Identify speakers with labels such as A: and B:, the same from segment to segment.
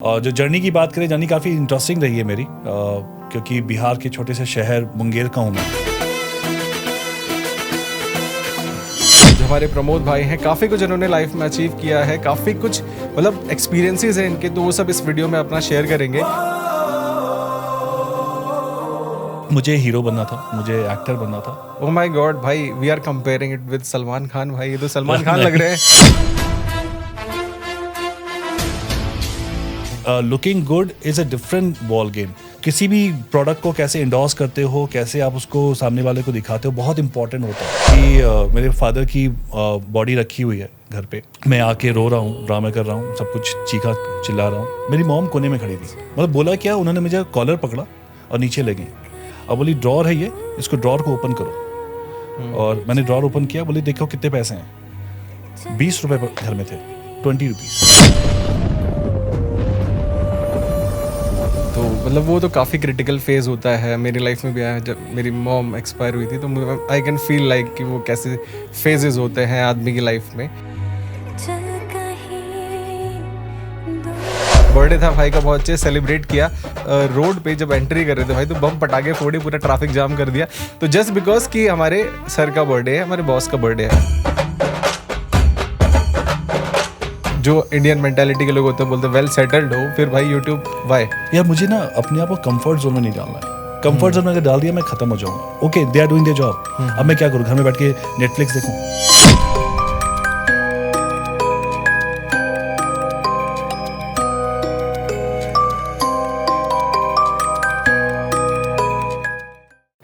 A: और जो जर्नी की बात करें, जर्नी काफ़ी इंटरेस्टिंग रही है मेरी, क्योंकि बिहार के छोटे से शहर मुंगेर का हूँ मैं।
B: जो हमारे प्रमोद भाई हैं, काफ़ी कुछ इन्होंने लाइफ में अचीव किया है, काफ़ी कुछ मतलब एक्सपीरियंसेस हैं इनके, तो वो सब इस वीडियो में अपना शेयर करेंगे।
A: मुझे हीरो बनना था, मुझे एक्टर बनना था।
B: ओह माय गॉड भाई, we are comparing it with Salman Khan. भाई ये तो सलमान खान लग रहे हैं।
A: Looking good is a different ball game. किसी भी प्रोडक्ट को कैसे इंडोर्स करते हो, कैसे आप उसको सामने वाले को दिखाते हो, बहुत इंपॉर्टेंट होता है। कि मेरे फादर की बॉडी रखी हुई है घर पे, मैं आके रो रहा हूँ, ड्रामे कर रहा हूँ, सब कुछ चीखा चिल्ला रहा हूँ। मेरी मॉम कोने में खड़ी थी, मतलब बोला क्या, उन्होंने मुझे कॉलर पकड़ा और नीचे ले गई। अब बोली ड्रॉर है ये, इसको ड्रॉर को ओपन करो। और मैंने ड्रॉर ओपन किया, बोली देखो कितने पैसे हैं। 20 रुपये घर में थे, 20 रुपीज़।
B: तो मतलब वो तो काफ़ी क्रिटिकल फेज़ होता है, मेरी लाइफ में भी आया। जब मेरी मॉम एक्सपायर हुई थी तो आई कैन फील लाइक कि वो कैसे फेजेस होते हैं आदमी की लाइफ में। बर्थडे था भाई का, बहुत अच्छे सेलिब्रेट किया। रोड पे जब एंट्री कर रहे थे भाई तो बम पटाखे फोड़े, पूरा ट्रैफिक जाम कर दिया। तो जस्ट बिकॉज कि हमारे सर का बर्थडे है, हमारे बॉस का बर्थडे है। जो इंडियन मेंटालिटी के लोग होते हैं, बोलते हैं वेल सेटल्ड हो, फिर भाई यूट्यूब वाई।
A: यार मुझे ना अपने आप को कंफर्ट जोन में नहीं डालना है। कंफर्ट जोन में अगर डाल दिया मैं खत्म हो जाऊंगा। Okay, they are doing their job, अब मैं क्या करूँ, घर में बैठ के नेटफ्लिक्स देखूं।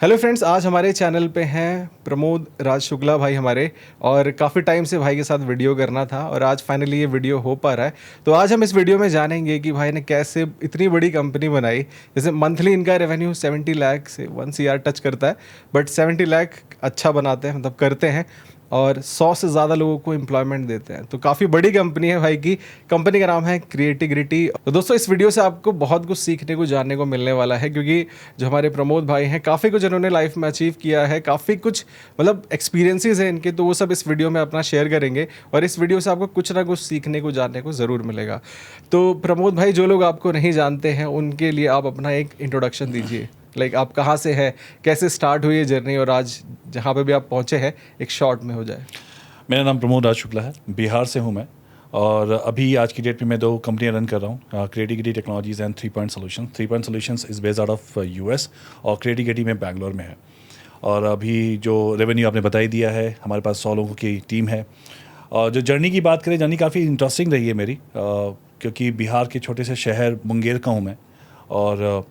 B: हेलो फ्रेंड्स, आज हमारे चैनल पे हैं प्रमोद राज शुक्ला भाई हमारे, और काफ़ी टाइम से भाई के साथ वीडियो करना था और आज फाइनली ये वीडियो हो पा रहा है। तो आज हम इस वीडियो में जानेंगे कि भाई ने कैसे इतनी बड़ी कंपनी बनाई। जैसे मंथली इनका रेवेन्यू 70 लाख से 1 CR टच करता है, बट 70 लाख अच्छा बनाते हैं, मतलब करते हैं, और 100 से ज़्यादा लोगों को एम्प्लॉयमेंट देते हैं। तो काफ़ी बड़ी कंपनी है भाई की। कंपनी का नाम है क्रिएटिग्रिटी। तो दोस्तों इस वीडियो से आपको बहुत कुछ सीखने को, जानने को मिलने वाला है, क्योंकि जो हमारे प्रमोद भाई हैं, काफ़ी कुछ इन्होंने लाइफ में अचीव किया है, काफ़ी कुछ मतलब एक्सपीरियंसेस हैं इनके, तो वो सब इस वीडियो में अपना शेयर करेंगे। और इस वीडियो से आपको कुछ ना कुछ सीखने को, जानने को ज़रूर मिलेगा। तो प्रमोद भाई, जो लोग आपको नहीं जानते हैं उनके लिए आप अपना एक इंट्रोडक्शन दीजिए। लाइक आप कहाँ से है, कैसे स्टार्ट हुई है जर्नी, और आज जहाँ पे भी आप पहुँचे हैं एक शॉर्ट में हो जाए।
A: मेरा नाम प्रमोद राज शुक्ला है, बिहार से हूँ मैं। और अभी आज की डेट में मैं 2 कंपनियां रन कर रहा हूँ, Creatigrity Technologies and 3 point solution. 3 point solutions is based out of US, और क्रिएटिग्रिटी में बैंगलोर में है। और अभी जो रेवेन्यू आपने बता ही दिया है, हमारे पास 100 लोगों की टीम है। और जो जर्नी की बात करें, जर्नी काफ़ी इंटरेस्टिंग रही है मेरी, क्योंकि बिहार के छोटे से शहर मुंगेर का हूँ मैं। और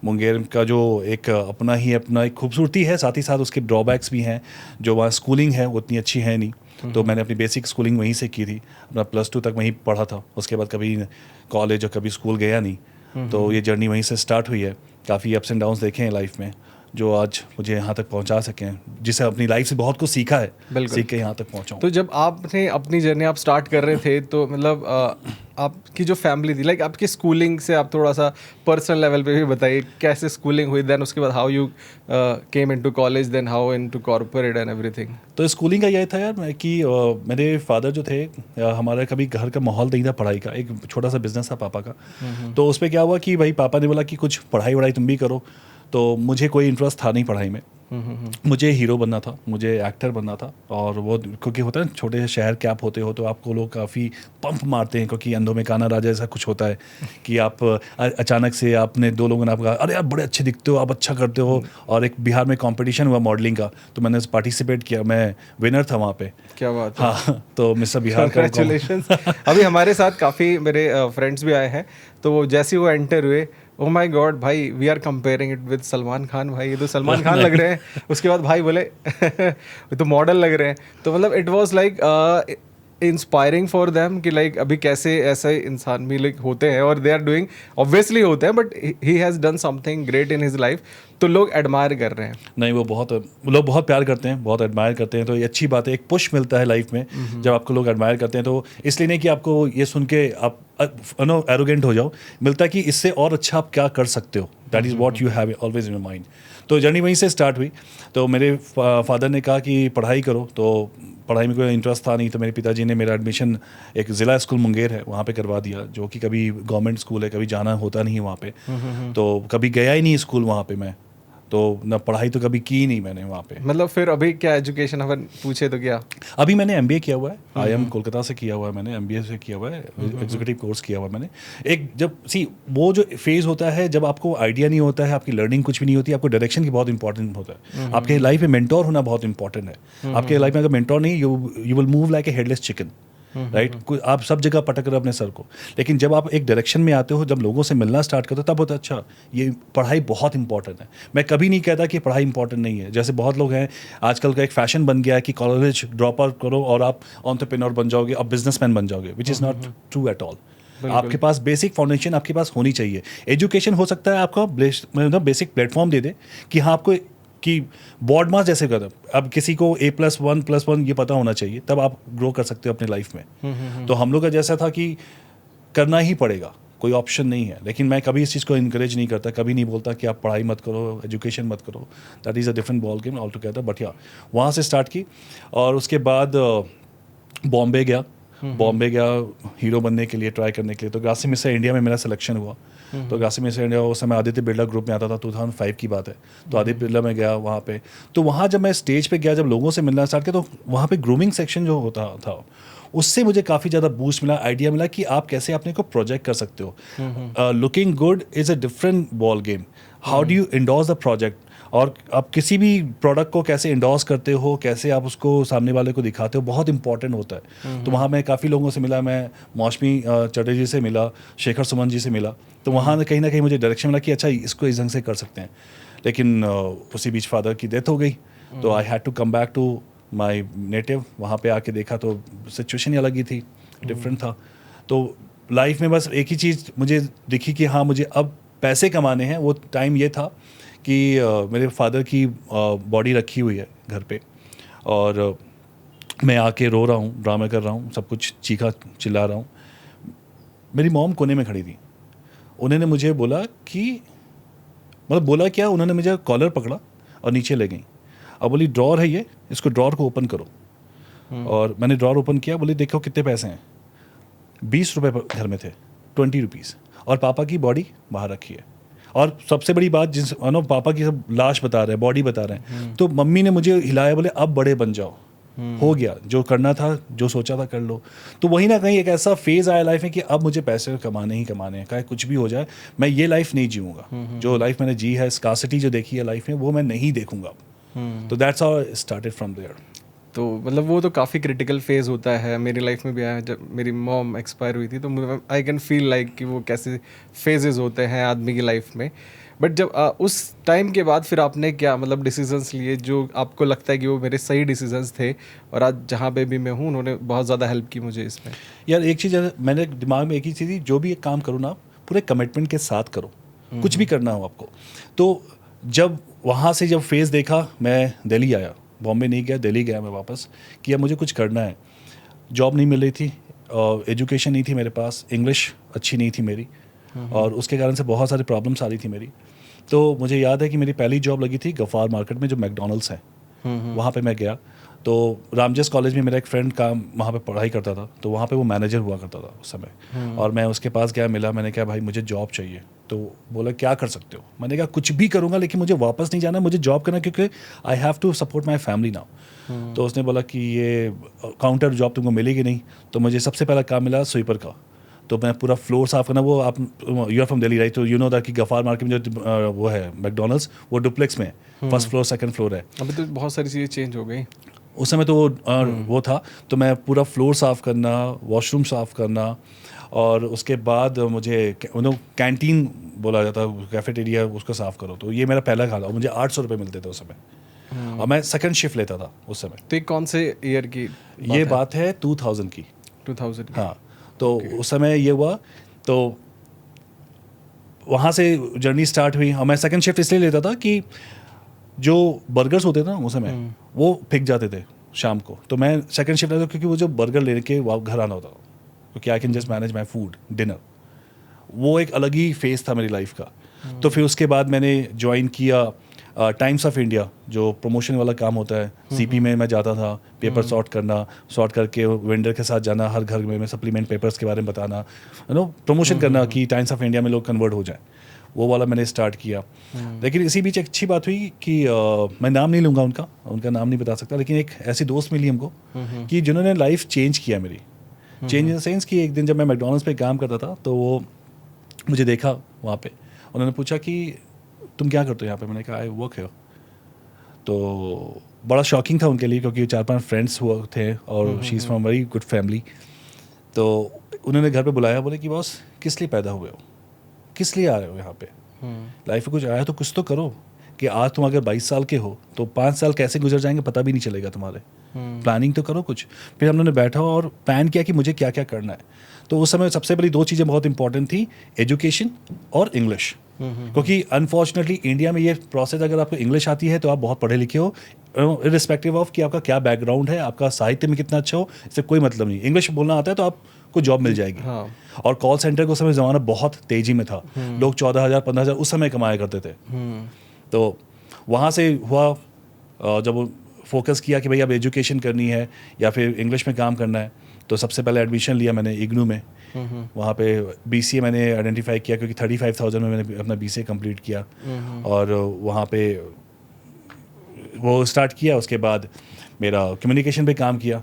A: मुंगेर का जो एक अपना एक खूबसूरती है, साथ ही साथ उसके ड्रॉबैक्स भी हैं। जो वहाँ स्कूलिंग है वो उतनी अच्छी है नहीं, तो मैंने अपनी बेसिक स्कूलिंग वहीं से की थी। अपना +2 तक वहीं पढ़ा था, उसके बाद कभी कॉलेज और कभी स्कूल गया नहीं। तो ये जर्नी वहीं से स्टार्ट हुई है। काफ़ी अप्स एंड डाउन्स देखे हैं लाइफ में, जो आज मुझे यहाँ तक पहुँचा सकें, जिसे अपनी लाइफ से बहुत कुछ सीखा है, सीख के यहाँ तक पहुँचा।
B: तो जब आपने अपनी जर्नी आप स्टार्ट कर रहे थे, तो मतलब आपकी जो फैमिली थी, लाइक आपकी स्कूलिंग से आप थोड़ा सा पर्सनल लेवल पे भी बताइए, कैसे स्कूलिंग हुई, देन उसके बाद how you came into college, then how into corporate and everything.
A: तो स्कूलिंग का यही था यार कि मेरे फादर जो थे, हमारा कभी घर का माहौल नहीं था पढ़ाई का। एक छोटा सा बिजनेस था पापा का। तो उस पर क्या हुआ कि भाई पापा ने बोला कि कुछ पढ़ाई वढ़ाई तुम भी करो। तो मुझे कोई इंटरेस्ट था नहीं पढ़ाई में। मुझे हीरो बनना था, मुझे एक्टर बनना था। और वो क्योंकि होता है ना, छोटे से शहर के आप होते हो तो आपको लोग काफ़ी पंप मारते हैं, क्योंकि अंधों में काना राजा ऐसा कुछ होता है कि आप अचानक से आपने 2 लोगों ने आपको कहा अरे आप बड़े अच्छे दिखते हो, आप अच्छा करते हो। और एक बिहार में कंपटीशन हुआ मॉडलिंग का, तो मैंने पार्टिसिपेट किया, मैं विनर था वहाँ पे।
B: क्या बात है।
A: हाँ, तो मिस्टर बिहार का
B: कंग्रेचुलेशंस। अभी हमारे साथ काफ़ी मेरे फ्रेंड्स भी आए हैं, तो वो जैसे ही वो एंटर हुए, ओह माय गॉड भाई, we are comparing it with Salman Khan. भाई ये तो सलमान खान लग रहे हैं। उसके बाद भाई बोले ये तो मॉडल लग रहे हैं। तो मतलब it was like inspiring for them कि लाइक अभी कैसे ऐसे इंसान भी लाइक होते हैं, और दे आर डूइंग, ऑब्वियसली होते हैं, but he has done something great in his life. तो लोग एडमायर कर रहे हैं।
A: नहीं, वो लोग बहुत प्यार करते हैं, बहुत एडमायर करते हैं। तो ये अच्छी बात है, एक पुश मिलता है लाइफ में जब आपको लोग एडमायर करते हैं। तो इसलिए नहीं कि आपको ये सुन के आप एरोगेंट हो जाओ, मिलता है कि इससे और अच्छा आप क्या कर सकते हो, that is what you have always in your mind. तो जर्नी वहीं से स्टार्ट हुई। तो मेरे फादर ने कहा कि पढ़ाई करो, तो पढ़ाई में कोई इंटरेस्ट था नहीं, तो मेरे पिताजी ने मेरा एडमिशन एक ज़िला स्कूल मुंगेर है वहाँ पे करवा दिया, जो कि कभी गवर्नमेंट स्कूल है, कभी जाना होता नहीं है वहाँ पे, तो कभी गया ही नहीं स्कूल वहाँ पे मैं, तो ना पढ़ाई तो कभी की नहीं मैंने वहाँ पे।
B: मतलब फिर अभी क्या एजुकेशन अपन पूछे तो क्या?
A: अभी मैंने एमबीए किया हुआ है, आईएम कोलकाता से किया हुआ है मैंने, एमबीए से किया हुआ है, एग्जीक्यूटिव कोर्स किया हुआ है मैंने। एक जब वो जो फेज़ होता है जब आपको आइडिया नहीं होता है, आपकी लर्निंग कुछ भी नहीं होती, आपको डायरेक्शन की बहुत इंपॉर्टेंट होता है, आपके लाइफ में मेंटोर होना बहुत इंपॉर्टेंट है। आपके लाइफ में अगर मेंटोर नहीं, you will move like a headless chicken, right. आप सब जगह पटक रहे हो अपने सर को। लेकिन जब आप एक डायरेक्शन में आते हो, जब लोगों से मिलना स्टार्ट करते हो, तब होता है अच्छा ये पढ़ाई बहुत इंपॉर्टेंट है। मैं कभी नहीं कहता कि पढ़ाई इंपॉर्टेंट नहीं है, जैसे बहुत लोग हैं आजकल का एक फैशन बन गया है कि कॉलेज ड्रॉप आउट करो और आप एंटरप्रेन्योर बन जाओगे, आप बिजनेसमैन बन जाओगे, which is not true at all. आपके पास बेसिक फाउंडेशन आपके पास होनी चाहिए। एजुकेशन हो सकता है आपका बेसिक प्लेटफॉर्म दे दे कि हाँ आपको कि बोर्ड मास जैसे कर, अब किसी को A+1+1 ये पता होना चाहिए, तब आप ग्रो कर सकते हो अपने लाइफ में। तो हम लोग का जैसा था कि करना ही पड़ेगा, कोई ऑप्शन नहीं है। लेकिन मैं कभी इस चीज़ को इनकरेज नहीं करता, कभी नहीं बोलता कि आप पढ़ाई मत करो, एजुकेशन मत करो, that is a different ball game all together. But या वहाँ से स्टार्ट की और उसके बाद बॉम्बे गया। बॉम्बे गया हीरो बनने के लिए, ट्राई करने के लिए। तो ग्रासिम मिश्रा इंडिया में मेरा सिलेक्शन हुआ। तो ग्रासिम मिश्रा इंडिया उस समय आदित्य बिरला ग्रुप में आता था, 2005 की बात है। तो आदित्य बिरला में गया वहाँ पे। तो वहाँ जब मैं स्टेज पे गया, जब लोगों से मिलना स्टार्ट किया, तो वहाँ पे ग्रूमिंग सेक्शन जो होता था, उससे मुझे काफ़ी ज़्यादा बूस्ट मिला, आइडिया मिला कि आप कैसे अपने को प्रोजेक्ट कर सकते हो। Looking good is a different ball game. How do you endorse the project, और आप किसी भी प्रोडक्ट को कैसे इंडोर्स करते हो, कैसे आप उसको सामने वाले को दिखाते हो, बहुत इंपॉर्टेंट होता है। तो वहाँ मैं काफ़ी लोगों से मिला, मैं मौसमी चटर्जी से मिला, शेखर सुमन जी से मिला। तो वहाँ कहीं ना कहीं मुझे डायरेक्शन मिला कि अच्छा इसको इस ढंग से कर सकते हैं। लेकिन उसी बीच फादर की डेथ हो गई, तो I had to come back to my native. वहाँ पे आके देखा तो सिचुएशन ही अलग ही थी, डिफरेंट था। तो लाइफ में बस एक ही चीज़ मुझे दिखी कि हाँ मुझे अब पैसे कमाने हैं। वो टाइम ये था कि मेरे फादर की बॉडी रखी हुई है घर पे, और मैं आके रो रहा हूँ, ड्रामा कर रहा हूँ, सब कुछ चीखा चिल्ला रहा हूँ। मेरी मॉम कोने में खड़ी थी। उन्होंने मुझे बोला कि, मतलब बोला क्या, उन्होंने मुझे कॉलर पकड़ा और नीचे ले गई। अब बोली ड्रॉर है ये, इसको ड्रॉर को ओपन करो। और मैंने ड्रॉर ओपन किया, बोली देखो कितने पैसे हैं। 20 रुपये घर में थे, 20 रुपीज़, और पापा की बॉडी बाहर रखी है। और सबसे बड़ी बात, जिस पापा की सब लाश बता रहे हैं, बॉडी बता रहे हैं, तो मम्मी ने मुझे हिलाया, बोले अब बड़े बन जाओ, हो गया जो करना था, जो सोचा था कर लो। तो वहीं ना कहीं एक ऐसा फेज़ आया लाइफ में कि अब मुझे पैसे कमाने ही कमाने हैं, चाहे कुछ भी हो जाए, मैं ये लाइफ नहीं जीऊँगा। जो लाइफ मैंने जी है, स्कार्सिटी जो देखी है लाइफ में, वो मैं नहीं देखूंगा। तो that's how started from there.
B: तो मतलब वो तो काफ़ी क्रिटिकल फेज़ होता है, मेरी लाइफ में भी आया। जब मेरी मॉम एक्सपायर हुई थी, तो आई कैन फील लाइक कि वो कैसे फेजेस होते हैं आदमी की लाइफ में। बट जब उस टाइम के बाद फिर आपने क्या मतलब डिसीजंस लिए जो आपको लगता है कि वो मेरे सही डिसीजंस थे, और आज जहाँ पे भी मैं हूँ उन्होंने बहुत ज़्यादा हेल्प की मुझे इसमें?
A: यार एक चीज़ मैंने दिमाग में एक ही चीज़ थी, जो भी एक काम करो ना, पूरे कमिटमेंट के साथ करो, कुछ भी करना हो आपको। तो जब वहाँ से जब फेज़ देखा, मैं दिल्ली आया, बॉम्बे नहीं गया, दिल्ली गया मैं वापस, कि अब मुझे कुछ करना है। जॉब नहीं मिल रही थी, एजुकेशन नहीं थी मेरे पास, इंग्लिश अच्छी नहीं थी मेरी, और उसके कारण से बहुत सारी प्रॉब्लम्स आ रही थी मेरी। तो मुझे याद है कि मेरी पहली जॉब लगी थी गफ़ार मार्केट में, जो मैकडोनल्ड्स है, वहाँ पे मैं गया। तो रामजस कॉलेज में मेरा एक फ्रेंड काम वहाँ पे पढ़ाई करता था, तो वहाँ पे वो मैनेजर हुआ करता था उस समय। और मैं उसके पास गया, मिला, मैंने कहा भाई मुझे जॉब चाहिए। तो बोला क्या कर सकते हो? मैंने कहा कुछ भी करूँगा, लेकिन मुझे वापस नहीं जाना, मुझे जॉब करना, क्योंकि I have to support my family now. तो उसने बोला कि ये काउंटर जॉब तुमको मिलेगी नहीं। तो मुझे सबसे पहला काम मिला स्वीपर का। तो मैं पूरा फ्लोर साफ करना, वो आप you are from Delhi right, तो यू नो दैट कि गफ़ार मार्केट में जो वो है मैकडोनल्ड्स, वो डुप्लेक्स में फर्स्ट फ्लोर सेकंड फ्लोर है।
B: अभी तो बहुत सारी चीज़ें चेंज हो गई।
A: उस समय तो वो था। तो मैं पूरा फ्लोर साफ़ करना, वॉशरूम साफ़ करना, और उसके बाद मुझे कैंटीन बोला जाता है, कैफेटेरिया, उसको साफ़ करो। तो ये मेरा पहला खाना, और मुझे 800 रुपये मिलते थे उस समय, और मैं सेकंड शिफ्ट लेता था उस समय।
B: तो ये कौन से ईयर की
A: ये बात है 2000 की।
B: 2000 की।
A: हाँ, तो उस समय ये हुआ। तो वहाँ से जर्नी स्टार्ट हुई, और मैं सेकंड शिफ्ट इसलिए लेता था कि जो बर्गर्स होते थे ना उस समय, वो फेंक जाते थे शाम को। तो मैं सेकंड शिफ्ट लेता था, क्योंकि वो जो बर्गर लेके घर आना होता था। क्योंकि I can just manage my food dinner. वो एक अलग ही फेज था मेरी लाइफ का। तो फिर उसके बाद मैंने ज्वाइन किया टाइम्स ऑफ इंडिया, जो प्रमोशन वाला काम होता है। सीपी में मैं जाता था, पेपर सॉर्ट करके वेंडर के साथ जाना, हर घर में सप्लीमेंट पेपर्स के बारे में बताना, प्रमोशन करना कि टाइम्स ऑफ इंडिया में लोग कन्वर्ट हो जाए। वो वाला मैंने स्टार्ट किया। लेकिन इसी बीच एक अच्छी बात हुई कि मैं नाम नहीं लूँगा उनका नाम नहीं बता सकता, लेकिन एक ऐसी दोस्त मिली हमको कि जिन्होंने लाइफ चेंज किया मेरी। चेंज इन द सेंस कि एक दिन जब मैं मैकडोनल्ड्स पे काम करता था तो वो मुझे देखा वहाँ पे, उन्होंने पूछा कि तुम क्या करते हो यहाँ पे? मैंने कहा आई वर्क है। तो बड़ा शॉकिंग था उनके लिए, क्योंकि 4-5 फ्रेंड्स हुए थे और she is from very good family. तो उन्होंने घर पे बुलाया, बोले कि बॉस किस लिए पैदा हुए हो, किस लिए आ रहे हो यहाँ पे? लाइफ में कुछ आया तो कुछ तो करो, कि आज तुम अगर 22 साल के हो तो 5 साल कैसे गुजर जाएंगे पता भी नहीं चलेगा तुम्हारे। प्लानिंग तो करो कुछ। फिर हम लोगों ने बैठा और प्लान किया कि मुझे क्या क्या करना है। तो उस समय सबसे बड़ी 2 चीज़ें बहुत इंपॉर्टेंट थी, एजुकेशन और इंग्लिश। क्योंकि अनफॉर्चुनेटली इंडिया में ये प्रोसेस, अगर आपको इंग्लिश आती है तो आप बहुत पढ़े लिखे हो, इरिस्पेक्टिव ऑफ कि आपका क्या बैकग्राउंड है, आपका साहित्य में कितना अच्छा हो, इससे कोई मतलब नहीं। इंग्लिश बोलना आता है तो आपको जॉब मिल जाएगी।
B: हाँ।
A: और कॉल सेंटर को समय ज़माना बहुत तेज़ी में था, लोग 14,000 15,000 उस समय कमाया करते थे। तो वहाँ से हुआ, जब फोकस किया कि भाई अब एजुकेशन करनी है या फिर इंग्लिश में काम करना है, तो सबसे पहले एडमिशन लिया मैंने इग्नू में। वहाँ पे BCA मैंने आइडेंटिफाई किया, क्योंकि 35,000 में मैंने अपना BCA कंप्लीट किया और वहाँ पे वो स्टार्ट किया। उसके बाद मेरा कम्युनिकेशन पे काम किया।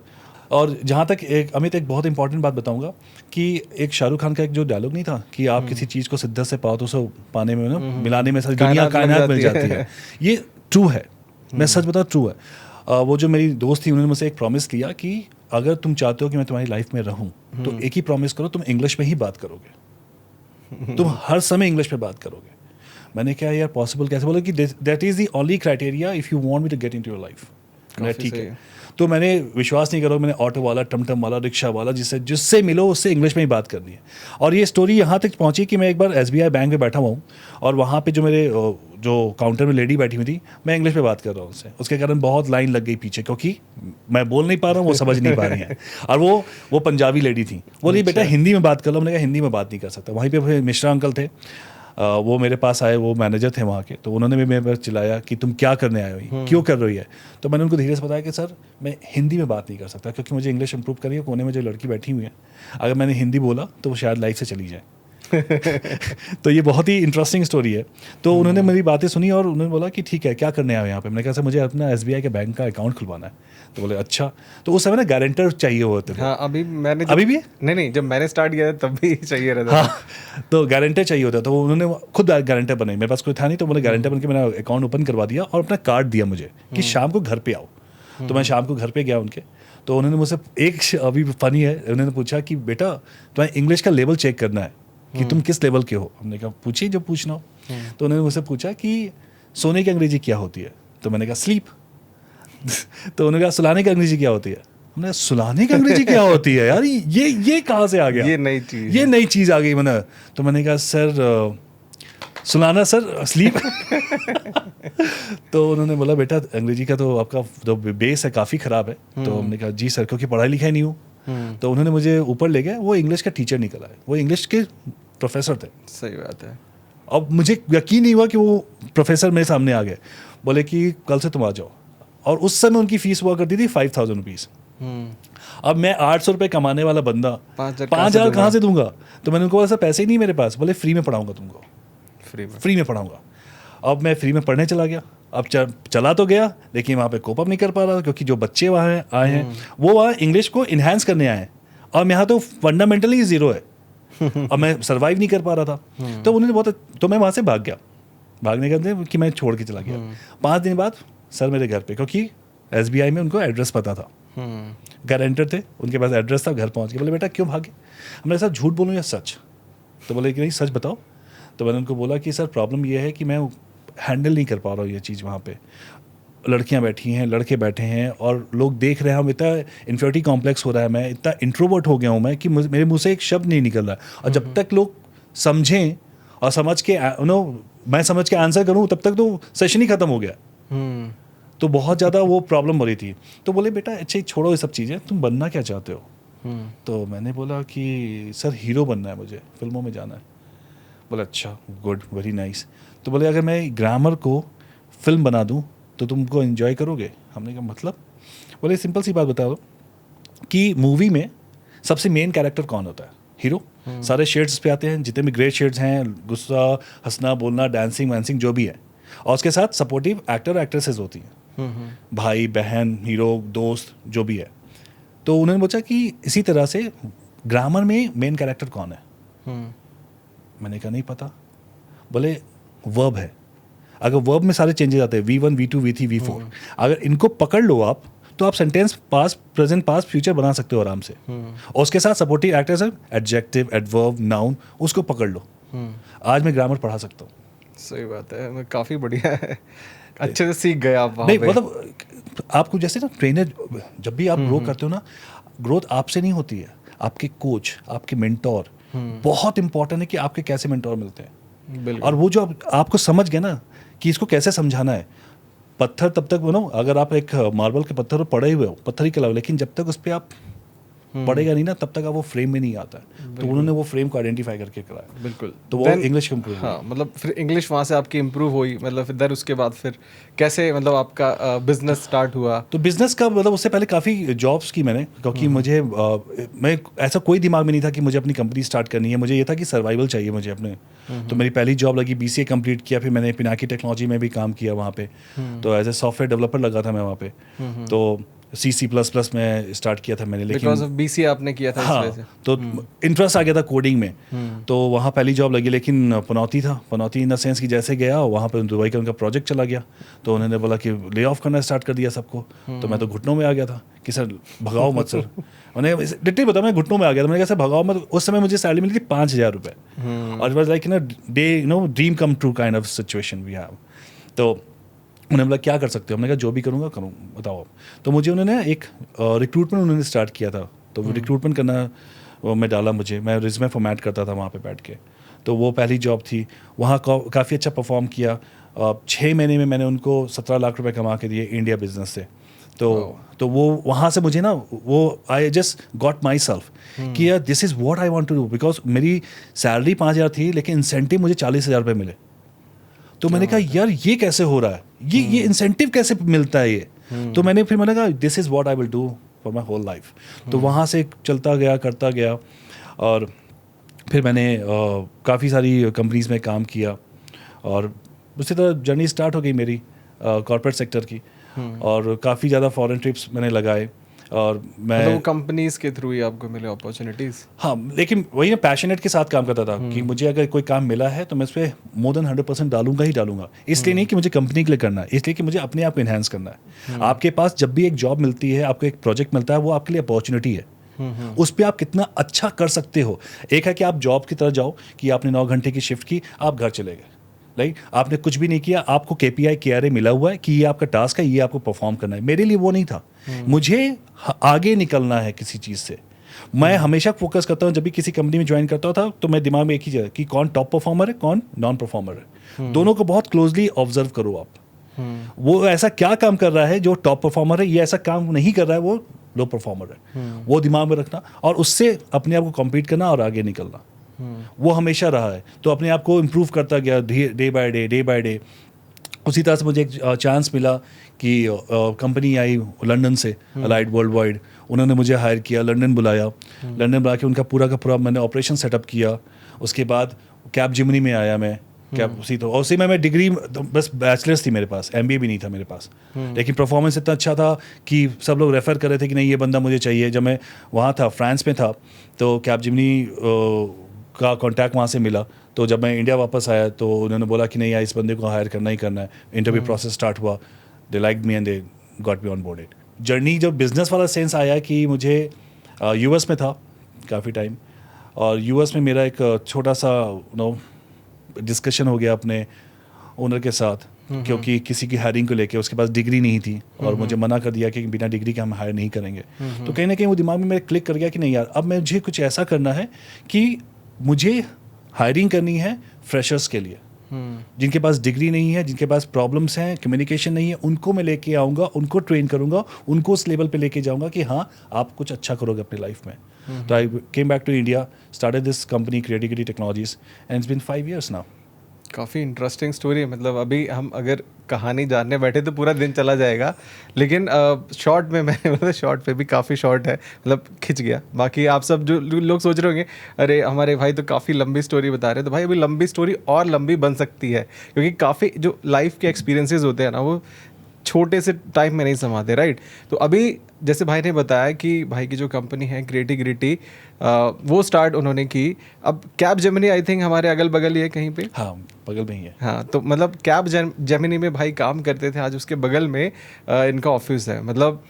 A: और जहाँ तक अमित एक बहुत इंपॉर्टेंट बात बताऊंगा कि एक शाहरुख खान का एक जो डायलॉग नहीं था कि आप किसी चीज़ को सिद्दत से पाओ तो उसे पाने में मिलाने में सारी दुनिया कायनात मिल जाती है। ये ट्रू है, मैं सच बताऊँ, ट्रू है। वो जो मेरी दोस्त थी, उन्होंने मुझसे एक प्रॉमिस किया कि अगर तुम चाहते हो कि मैं तुम्हारी लाइफ में रहूं तो एक ही प्रॉमिस करो, तुम इंग्लिश में ही बात करोगे, तुम हर समय इंग्लिश में बात करोगे। मैंने कहा यार पॉसिबल कैसे? बोला कि that is the only criteria if you want me to get into your life. ठीक है। तो मैंने, विश्वास नहीं करोगे, मैंने ऑटो वाला, टमटम वाला, रिक्शा वाला, जिससे मिलो उससे इंग्लिश में ही बात करनी है। और ये स्टोरी यहाँ तक पहुँची कि मैं एक बार SBI बैंक में बैठा हुआ हूँ और वहाँ पे जो मेरे जो काउंटर में लेडी बैठी हुई थी, मैं इंग्लिश में बात कर रहा हूँ उससे। उसके कारण बहुत लाइन लग गई पीछे, क्योंकि मैं बोल नहीं पा रहा हूँ, वो समझ नहीं पा रही हैं। और वो पंजाबी लेडी थी, बोली बेटा हिंदी में बात कर लो। मैंने कहा हिंदी में बात नहीं कर सकता। वहीं पे मिश्रा अंकल थे, वो मेरे पास आए, वो मैनेजर थे वहाँ के। तो उन्होंने भी मेरे पर चिल्लाया कि तुम क्या करने आए हो, क्यों कर रही है? तो मैंने उनको धीरे से बताया कि सर मैं हिंदी में बात नहीं कर सकता, क्योंकि मुझे इंग्लिश इंप्रूव करी है। कोने में जो लड़की बैठी हुई है, अगर मैंने हिंदी बोला तो वो शायद लाइफ से चली जाए। तो ये बहुत ही इंटरेस्टिंग स्टोरी है। तो उन्होंने मेरी बातें सुनी और उन्होंने बोला कि ठीक है, क्या करने आए यहाँ पे? मैंने कहा सर मुझे अपना SBI के बैंक का अकाउंट खुलवाना है। तो बोले अच्छा। तो उस समय ना गारंटर चाहिए होते थे।
B: हाँ, अभी भी नहीं, जब मैंने स्टार्ट किया तब भी चाहिए रहता।
A: हाँ, तो गारंटर चाहिए होता। तो उन्होंने खुद गारंटर बनाई, मेरे पास कोई था नहीं, तो बोले गारंटर बन के मेरा अकाउंट ओपन करवा दिया और अपना कार्ड दिया मुझे कि शाम को घर पे आओ। तो मैं शाम को घर पे गया उनके। तो उन्होंने मुझसे एक, अभी फनी है, उन्होंने पूछा कि बेटा तुम्हें इंग्लिश का लेवल चेक करना है कि तुम किस लेवल के हो। हमने कहा पूछिए जो पूछना हो। तो उन्होंने मुझसे पूछा कि सोने की अंग्रेजी क्या होती है? तो मैंने कहा स्लीप। तो उन्होंने कहा सुलाने की अंग्रेजी क्या होती है? हमने सुलाने की अंग्रेजी क्या होती है यार, ये कहाँ से आ गया?
B: ये नई चीज़
A: आ गई मैंने। तो मैंने कहा सर सुलाना सर, स्लीप। तो उन्होंने बोला बेटा अंग्रेजी का तो आपका जो बेस है काफ़ी ख़राब है। तो हमने कहा जी सर, क्योंकि पढ़ाई लिखाई नहीं हूँ। तो उन्होंने मुझे ऊपर ले गए, वो इंग्लिश का टीचर निकल आए, वो इंग्लिश के प्रोफेसर थे।
B: सही बात है।
A: अब मुझे यकीन नहीं हुआ कि वो प्रोफेसर मेरे सामने आ गए। बोले कि कल से तुम आ जाओ। और उस समय उनकी फीस हुआ करती थी 5,000 रुपीज़। अब मैं 800 रुपये कमाने वाला बंदा 5,000 कहाँ से दूंगा? तो मैंने उनको बोला सर पैसे ही नहीं मेरे पास। बोले फ्री में पढ़ाऊंगा तुमको, फ्री में पढ़ाऊंगा। अब मैं फ्री में पढ़ने चला गया। अब चला तो गया, लेकिन वहाँ पे कोप अप नहीं कर पा रहा, क्योंकि जो बच्चे वहाँ आए हैं वो वहाँ इंग्लिश को इन्हांस करने आए हैं और यहाँ तो फंडामेंटली ज़ीरो है। अब मैं सर्वाइव नहीं कर पा रहा था। तो उन्होंने तो मैं वहाँ से भाग गया। भागने का कि मैं छोड़ के चला गया। 5 दिन बाद सर मेरे घर पे, क्योंकि SBI में उनको एड्रेस पता था, गारंटर थे, उनके पास एड्रेस था, घर पहुँच गए। बोले बेटा क्यों भागे? मेरे साथ झूठ बोलूँ या सच? तो बोले कि नहीं सच बताओ। तो मैंने उनको बोला कि सर प्रॉब्लम ये है कि मैं हैंडल नहीं कर पा रहा हूँ ये चीज़। वहाँ पे लड़कियाँ बैठी हैं, लड़के बैठे हैं और लोग देख रहे हैं। हम इतना इन्फियोरिटी कॉम्प्लेक्स हो रहा है, मैं इतना इंट्रोवर्ट हो गया हूँ मैं कि मेरे मुँह से एक शब्द नहीं निकल रहा है। और जब तक लोग समझें और समझ के मैं समझ के आंसर करूँ तब तक तो सेशन ही ख़त्म हो गया। तो बहुत ज़्यादा वो प्रॉब्लम हो रही थी। तो बोले बेटा अच्छा छोड़ो ये सब चीज़ें, तुम बनना क्या चाहते हो? तो मैंने बोला कि सर हीरो बनना है मुझे, फिल्मों में जाना है। बोला अच्छा, गुड, वेरी नाइस। तो बोले अगर मैं ग्रामर को फिल्म बना दूं तो तुमको एंजॉय करोगे? हमने कहा मतलब? बोले सिंपल सी बात बता दो कि मूवी में सबसे मेन कैरेक्टर कौन होता है? हीरो। सारे शेड्स पे आते हैं, जितने भी ग्रेट शेड्स हैं, गुस्सा, हंसना, बोलना, डांसिंग वांसिंग जो भी है, और उसके साथ सपोर्टिव एक्टर एक्ट्रेसेस होती हैं, भाई बहन, हीरो, दोस्त, जो भी है। तो उन्होंने पूछा कि इसी तरह से ग्रामर में मेन कैरेक्टर कौन है? मैंने कहा नहीं पता। बोले वर्ब है। अगर वर्ब में सारे चेंजेस आते हैं, V1, V2, V3, V4, अगर इनको पकड़ लो आप तो आप sentence past, present, past, future बना सकते हो आराम से। और उसके साथ सपोर्टिव एक्टर्स है, एडजेक्टिव, एडवर्ब, नाउन, उसको पकड़ लो। आज मैं ग्रामर पढ़ा सकता हूँ।
B: सही बात है, काफ़ी बढ़िया है। अच्छे से सीख गए आप वहाँ
A: नहीं
B: पे।
A: मतलब आपको जैसे ना ट्रेनर, जब भी आप ग्रो करते हो ना, ग्रोथ आपसे नहीं होती है, आपके कोच, आपके मेंटोर, बहुत इंपॉर्टेंट है कि आपके कैसे मेंटोर मिलते हैं।
B: बिल्कुल।
A: और वो जो आपको समझ गए ना कि इसको कैसे समझाना है। पत्थर तब तक बनो, अगर आप एक मार्बल के पत्थर पर पड़े हुए हो, पत्थर ही खिलाओ, लेकिन जब तक उस पर आप पड़ेगा नहीं ना, तब तक आप वो फ्रेम में नहीं आता है। तो उन्होंने वो फ्रेम को आइडेंटिफाई करके कराया।
B: बिल्कुल।
A: तो वो
B: Then-
A: इंग्लिश इम्प्रूव।
B: हाँ, मतलब फिर इंग्लिश वहाँ से आपकी इम्प्रूव हुई, मतलब फिर देन उसके बाद फिर कैसे मतलब आपका बिजनेस स्टार्ट हुआ?
A: तो बिजनेस का मतलब उससे पहले काफ़ी जॉब्स की मैंने, क्योंकि मुझे मैं ऐसा कोई दिमाग में नहीं था कि मुझे अपनी कंपनी स्टार्ट करनी है। मुझे ये था कि सर्वाइवल चाहिए मुझे अपने। तो मेरी पहली जॉब लगी, BCA कंप्लीट किया, फिर मैंने पिनाकी टेक्नोलॉजी में भी काम किया वहाँ पे। तो एज ए सॉफ्टवेयर डेवलपर लगा था मैं वहाँ पे। तो C++ में स्टार्ट किया था मैंने,
B: बिकॉज ऑफ
A: लेकिन
B: BCA आपने किया था इस वजह से।
A: हाँ, तो इंटरेस्ट आ गया था कोडिंग में। तो वहाँ पहली जॉब लगी, लेकिन पनौती था। पनौती इन द सेंस कि जैसे गया वहाँ पर दुबई का उनका प्रोजेक्ट चला गया, तो उन्होंने बोला कि ले ऑफ करना स्टार्ट कर दिया सबको। तो मैं तो घुटनों में आ गया था कि सर भगाओ मत सर। उन्हें डिटेल बता, मैं घुटनों में आ गया था। मैंने कहा सर भगाओ मत। उस समय मुझे सैलरी मिली थी 5,000 रुपये, और was like dream come true kind of situation we have. तो उन्होंने बोला क्या कर सकते हो? हमने कहा जो भी करूँगा करूँ, बताओ आप। तो मुझे उन्होंने एक रिक्रूटमेंट उन्होंने स्टार्ट किया था। तो वो रिक्रूटमेंट करना वो मैं डाला, मैं रिज्यूमे फॉर्मेट करता था वहाँ पे बैठ के। तो वो पहली जॉब थी। वहाँ काफ़ी अच्छा परफॉर्म किया। 6 महीने में मैंने उनको 17 लाख रुपए कमा के दिए इंडिया बिजनेस से। तो वो वहाँ से मुझे ना वो I just got myself कि यार this is what I want to do. Because मेरी सैलरी 5,000 थी, लेकिन इंसेंटिव मुझे 40,000 रुपये मिले। तो मैंने कहा यार ये कैसे हो रहा है, ये इंसेंटिव कैसे मिलता है ये। तो मैंने कहा this is what I will do for my whole life. तो वहाँ से चलता गया, करता गया, और फिर मैंने काफ़ी सारी कंपनीज में काम किया, और उसी तरह जर्नी स्टार्ट हो गई मेरी कॉर्पोरेट सेक्टर की। और काफ़ी ज़्यादा फॉरेन ट्रिप्स मैंने लगाए, और मैं
B: मतलब वो कंपनीज के थ्रू ही आपको मिले अपॉर्चुनिटीज?
A: हाँ, लेकिन वही मैं पैशनेट के साथ काम करता था कि मुझे अगर कोई काम मिला है तो मैं उस पर मोर देन 100% डालूंगा ही डालूंगा। इसलिए नहीं कि मुझे कंपनी के लिए करना है, इसलिए कि मुझे अपने आप को इन्हांस करना है। आपके पास जब भी एक जॉब मिलती है, आपको एक प्रोजेक्ट मिलता है, वो आपके लिए अपॉर्चुनिटी है। उस पर आप कितना अच्छा कर सकते हो। एक है कि आप जॉब की तरह जाओ कि आपने 9 घंटे की शिफ्ट की, आप घर चले गए, राइट, आपने कुछ भी नहीं किया, आपको KPI KRA मिला हुआ है कि ये आपका टास्क है, ये आपको परफॉर्म करना है। मेरे लिए वो नहीं था। मुझे आगे निकलना है किसी चीज़ से। मैं हमेशा फोकस करता हूँ, जब भी किसी कंपनी में ज्वाइन करता था तो मैं दिमाग में एक ही चीज़ कि कौन टॉप परफॉर्मर है, कौन नॉन परफॉर्मर है। दोनों को बहुत क्लोजली ऑब्जर्व करो आप। वो ऐसा क्या काम कर रहा है जो टॉप परफॉर्मर है, ये ऐसा काम नहीं कर रहा है वो लो परफॉर्मर है। वो दिमाग में रखना और उससे अपने आप को कॉम्पीट करना और आगे निकलना, वो हमेशा रहा है। तो अपने आप को इम्प्रूव करता गया डे बाय डे। उसी तरह से मुझे एक चांस मिला कि कंपनी आई लंदन से, अलाइड वर्ल्ड वाइड। उन्होंने मुझे हायर किया, लंदन बुलाया। लंदन बुला के उनका पूरा का पूरा मैंने ऑपरेशन सेटअप किया। उसके बाद कैपजेमिनी में आया मैं। उसी में मैं डिग्री, बस बैचलर्स थी मेरे पास, MBA भी नहीं था मेरे पास। लेकिन परफॉर्मेंस इतना अच्छा था कि सब लोग रेफ़र कर रहे थे कि नहीं ये बंदा मुझे चाहिए। जब मैं वहाँ था, फ्रांस में था, तो कैपजेमिनी का कॉन्टैक्ट वहाँ से मिला। तो जब मैं इंडिया वापस आया तो उन्होंने बोला कि नहीं यार इस बंदे को हायर करना ही करना है। इंटरव्यू प्रोसेस स्टार्ट हुआ, they like me and they got me on boarded. Journey जब बिजनेस वाला सेंस आया कि मुझे US में था काफ़ी टाइम, और US में मेरा एक छोटा सा डिस्कशन हो गया अपने ओनर के साथ, क्योंकि किसी की हायरिंग को लेके उसके पास डिग्री नहीं थी और मुझे मना कर दिया कि बिना डिग्री के हम हायर नहीं करेंगे। तो कहीं ना कहीं वो दिमाग में मेरे क्लिक कर गया कि नहीं यार, अब मुझे कुछ ऐसा करना है कि मुझे हायरिंग करनी है फ्रेशर्स के लिए, जिनके पास डिग्री नहीं है, जिनके पास प्रॉब्लम्स हैं, कम्युनिकेशन नहीं है, उनको मैं लेके आऊँगा, उनको ट्रेन करूँगा, उनको उस लेवल पे लेके जाऊँगा कि हाँ आप कुछ अच्छा करोगे अपनी लाइफ में। तो I came back to India, started this company Creativity Technologies and it's been 5 years now.
B: काफ़ी इंटरेस्टिंग स्टोरी है। मतलब अभी हम अगर कहानी जानने बैठे तो पूरा दिन चला जाएगा, लेकिन शॉर्ट में मैंने मतलब शॉर्ट पे भी काफ़ी शॉर्ट है, मतलब खिंच गया। बाकी आप सब जो लोग सोच रहे होंगे अरे हमारे भाई तो काफ़ी लंबी स्टोरी बता रहे हैं, तो भाई अभी लंबी स्टोरी और लंबी बन सकती है, क्योंकि काफ़ी जो लाइफ के एक्सपीरियंसेस होते हैं ना वो छोटे से टाइम में नहीं समाते, राइट। तो अभी जैसे भाई ने बताया कि भाई की जो कंपनी है क्रिएटिविटी, वो स्टार्ट उन्होंने की। अब कैब जेमिनी आई थिंक हमारे अगल बगल ही है कहीं पे।
A: हाँ, बगल में ही है।
B: हाँ, तो मतलब कैब जेमिनी में भाई काम करते थे, आज उसके बगल में इनका ऑफिस है। मतलब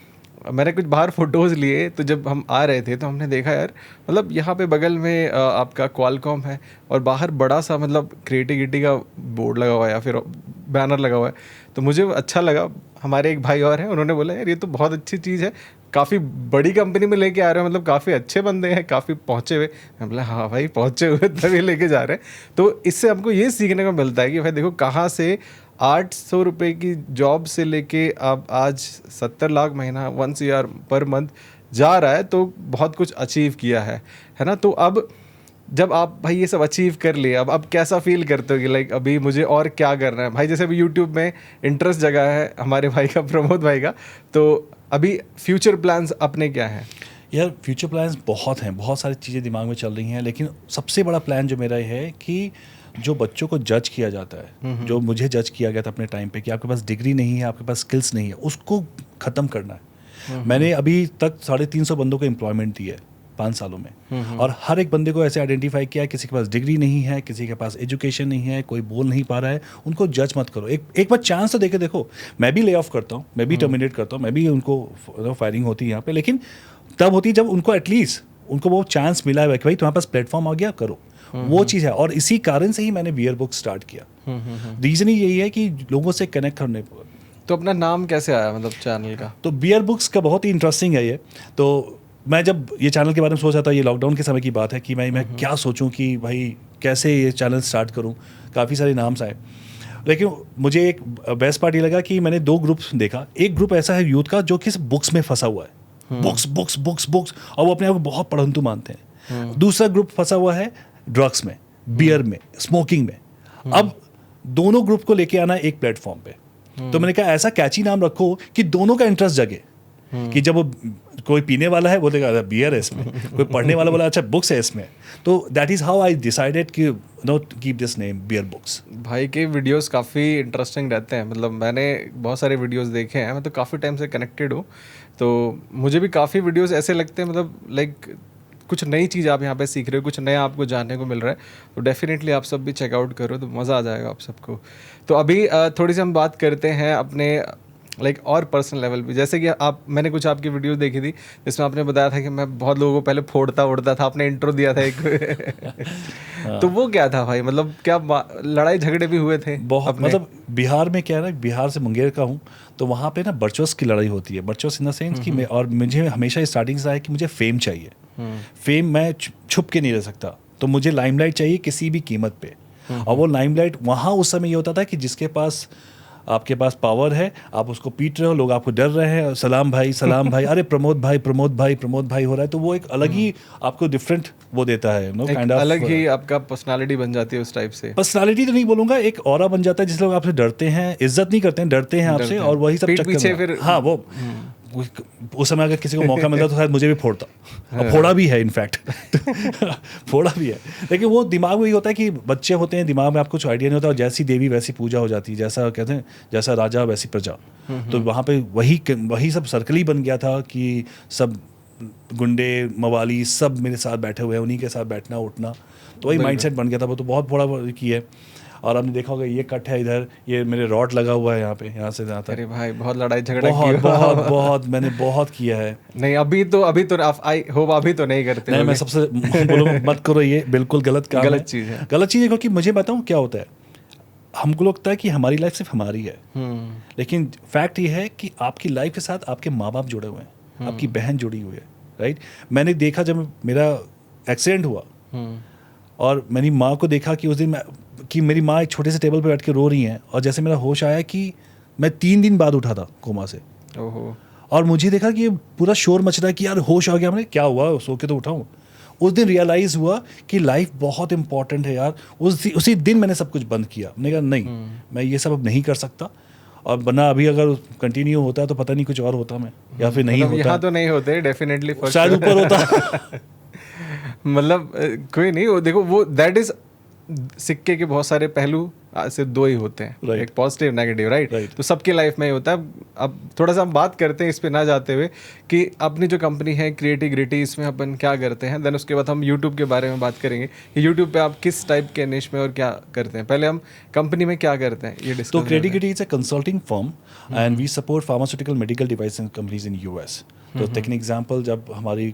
B: मैंने कुछ बाहर फोटोज़ लिए, तो जब हम आ रहे थे तो हमने देखा यार मतलब यहाँ पे बगल में आपका क्वालकॉम है और बाहर बड़ा सा मतलब क्रिएटिविटी का बोर्ड लगा हुआ है या फिर बैनर लगा हुआ है। तो मुझे अच्छा लगा। हमारे एक भाई और हैं, उन्होंने बोला यार ये तो बहुत अच्छी चीज़ है, काफ़ी बड़ी कंपनी में लेके आ रहे हो, मतलब काफ़ी अच्छे बंदे हैं, काफ़ी पहुँचे हुए। मैं बोला हाँ भाई पहुँचे हुए तभी लेके जा रहे हैं। तो इससे हमको ये सीखने को मिलता है कि भाई देखो कहाँ से 800 रुपये की जॉब से लेके अब आज 70 लाख महीना 1 CR पर मंथ जा रहा है, तो बहुत कुछ अचीव किया है ना। तो अब जब आप भाई ये सब अचीव कर लिए, अब कैसा फील करते हो कि लाइक अभी मुझे और क्या करना है भाई? जैसे अभी यूट्यूब में इंटरेस्ट जगह है हमारे भाई का, प्रमोद भाई का, तो अभी फ्यूचर प्लान्स अपने क्या हैं?
A: यार फ्यूचर प्लान्स बहुत हैं, बहुत सारी चीज़ें दिमाग में चल रही हैं, लेकिन सबसे बड़ा प्लान जो मेरा है कि जो बच्चों को जज किया जाता है, जो मुझे जज किया गया था अपने टाइम पे कि आपके पास डिग्री नहीं है, आपके पास स्किल्स नहीं है, उसको ख़त्म करना है। मैंने अभी तक 350 बंदों को एम्प्लॉयमेंट दी है 5 सालों में, और हर एक बंदे को ऐसे आइडेंटिफाई किया, किसी के पास डिग्री नहीं है, किसी के पास एजुकेशन नहीं है, कोई बोल नहीं पा रहा है, उनको जज मत करो। एक बार चांस तो देके देखो। मैं भी ले ऑफ करता हूँ, मैं भी टर्मिनेट करता हूँ, मैं भी उनको फायरिंग होती है यहाँ पे, लेकिन तब होती है जब उनको एटलीस्ट उनको वो चांस मिला है कि भाई तुम्हारे पास प्लेटफॉर्म आ गया, करो। वो चीज़ है, और इसी कारण से ही मैंने बियर बुक स्टार्ट किया। रीज़न ही यही है कि लोगों से कनेक्ट करने पर।
B: तो अपना नाम कैसे आया मतलब चैनल का?
A: तो बियर बुक्स का बहुत ही इंटरेस्टिंग है ये। तो मैं जब ये चैनल के बारे में सोच रहा था, ये लॉकडाउन के समय की बात है कि मैं क्या सोचूं कि भाई कैसे ये चैनल स्टार्ट करूं। काफ़ी सारे नाम्स आए, लेकिन मुझे एक बेस्ट पार्ट ये लगा कि मैंने 2 ग्रुप्स देखा। एक ग्रुप ऐसा है यूथ का जो कि बुक्स में फंसा हुआ है, बुक्स बुक्स बुक्स बुक्स, और वो अपने आप को बहुत पढ़ंतु मानते हैं। दूसरा ग्रुप फंसा हुआ है ड्रग्स में, बियर में, स्मोकिंग में। अब दोनों ग्रुप को लेके आना एक प्लेटफॉर्म पे। तो मैंने कहा ऐसा कैची नाम रखो कि दोनों का इंटरेस्ट जगे, कि जब वो कोई पीने वाला है बोलेगा बियर है इसमें, कोई पढ़ने वाला बोला अच्छा बुक्स है इसमें। तो that is how I decided कि not keep this name Bear Books.
B: भाई के वीडियोस काफ़ी इंटरेस्टिंग रहते हैं। मतलब मैंने बहुत सारे वीडियोस देखे हैं, मैं तो काफ़ी टाइम से कनेक्टेड हूँ, तो मुझे भी काफ़ी वीडियोस ऐसे लगते हैं मतलब लाइक कुछ नई चीज़ आप यहाँ पे सीख रहे हो, कुछ नया आपको जानने को मिल रहा है। तो डेफिनेटली आप सब भी चेकआउट करो, तो मज़ा आ जाएगा आप सबको। तो अभी थोड़ी सी हम बात करते हैं अपने लाइक और पर्सनल लेवल पे। जैसे कि मैंने कुछ आपकी वीडियोस देखी थी जिसमें आपने बताया था कि मैं बहुत लोगों को पहले फोड़ता उड़ता था, आपने इंट्रो दिया था एक तो वो क्या था भाई? मतलब क्या लड़ाई झगड़े भी हुए थे?
A: बहुत, मतलब बिहार में क्या है ना, बिहार से मुंगेर का हूँ, तो वहाँ पे ना बर्चोस की लड़ाई होती है। बर्चोस इन द सेंस कि मैं, और मुझे हमेशा स्टार्टिंग से आया कि मुझे फेम चाहिए। फेम मैं छुप के नहीं रह सकता, तो मुझे लाइमलाइट चाहिए किसी भी कीमत पे। और वो लाइमलाइट वहाँ उस समय ये होता था कि जिसके पास आपके पास पावर है, आप उसको पीट रहे हो, लोग आपको डर रहे हैं, सलाम भाई, अरे प्रमोद भाई हो रहा है, तो वो एक अलग ही आपको डिफरेंट वो देता है, नो काइंड ऑफ
B: अलग ही आपका पर्सनालिटी बन जाती है उस टाइप से।
A: पर्सनालिटी तो नहीं बोलूंगा, एक ऑरा बन जाता है जिससे लोग आपसे डरते हैं, इज्जत नहीं करते हैं, डरते हैं आपसे, और वही सब चक्कर
B: पीछे फिर
A: हाँ वो उस समय अगर किसी को मौका मिलता तो शायद मुझे भी फोड़ता, और फोड़ा भी है इनफैक्ट फोड़ा भी है। लेकिन वो दिमाग में ये होता है कि बच्चे होते हैं, दिमाग में आपको कुछ आइडिया नहीं होता, और जैसी देवी वैसी पूजा हो जाती है, जैसा कहते हैं जैसा राजा वैसी प्रजा। तो वहाँ पे वही सब सर्कल ही बन गया था कि सब गुंडे मवाली सब मेरे साथ बैठे हुए हैं, उन्हीं के साथ बैठना उठना, तो वही माइंडसेट बन गया था। वो तो बहुत बड़ा की है। और आपने देखा होगा ये कट है इधर, ये मेरे रॉड लगा हुआ है यहाँ पे, यहाँ से जहाँ तक।
B: अरे भाई बहुत लड़ाई झगड़ा
A: बहुत मैंने बहुत किया है।
B: नहीं अभी तो आप आई होप अभी तो नहीं करते।
A: नहीं, मैं सबसे बोलूँगा मत करो, ये बिल्कुल गलत काम है,
B: गलत चीज़ है।
A: गलत चीज़ है, क्योंकि मुझे बताऊँ क्या होता है, हमको लगता है कि हमारी लाइफ सिर्फ हमारी है, लेकिन फैक्ट ये है कि आपकी लाइफ के साथ आपके माँ बाप जुड़े हुए हैं, आपकी बहन जुड़ी हुई है, राइट। मैंने देखा जब मेरा एक्सीडेंट हुआ और मेरी माँ को देखा कि उस दिन कि मेरी माँ एक छोटे से टेबल पर बैठ के रो रही हैं, और जैसे मेरा होश आया कि मैं 3 दिन बाद उठा था कोमा से, और मुझे देखा कि ये पूरा शोर मच रहा है कि यार होश आ गया, हमने क्या हुआ, सो के तो उठाऊँ। उस दिन रियलाइज़ हुआ कि लाइफ बहुत इंपॉर्टेंट है यार। उसी दिन मैंने सब कुछ बंद किया। मैंने कहा नहीं, मैं ये सब अब नहीं कर सकता, और वरना अभी अगर कंटिन्यू होता तो पता नहीं कुछ और होता मैं, या फिर नहीं
B: मतलब
A: होता।
B: यहाँ तो नहीं होते डेफिनेटली,
A: शायद ऊपर होता।
B: मतलब कोई नहीं, वो देखो, वो दैट इज सिक्के के बहुत सारे पहलू सिर्फ दो ही होते हैं,
A: Right.
B: एक पॉजिटिव नेगेटिव, राइट।
A: Right.
B: तो सबकी लाइफ में ही होता है। अब थोड़ा सा हम बात करते हैं इस पे ना जाते हुए कि अपनी जो कंपनी है क्रिएटिविटी, इसमें अपन क्या करते हैं। देन उसके बाद हम यूट्यूब के बारे में बात करेंगे कि यूट्यूब पे आप किस टाइप के निश में और क्या करते हैं। पहले हम कंपनी में क्या करते हैं ये डिस्कस।
A: तो creativity is a consulting firm and we support pharmaceutical medical device companies in US. तो टेक्निक एग्जांपल, जब हमारी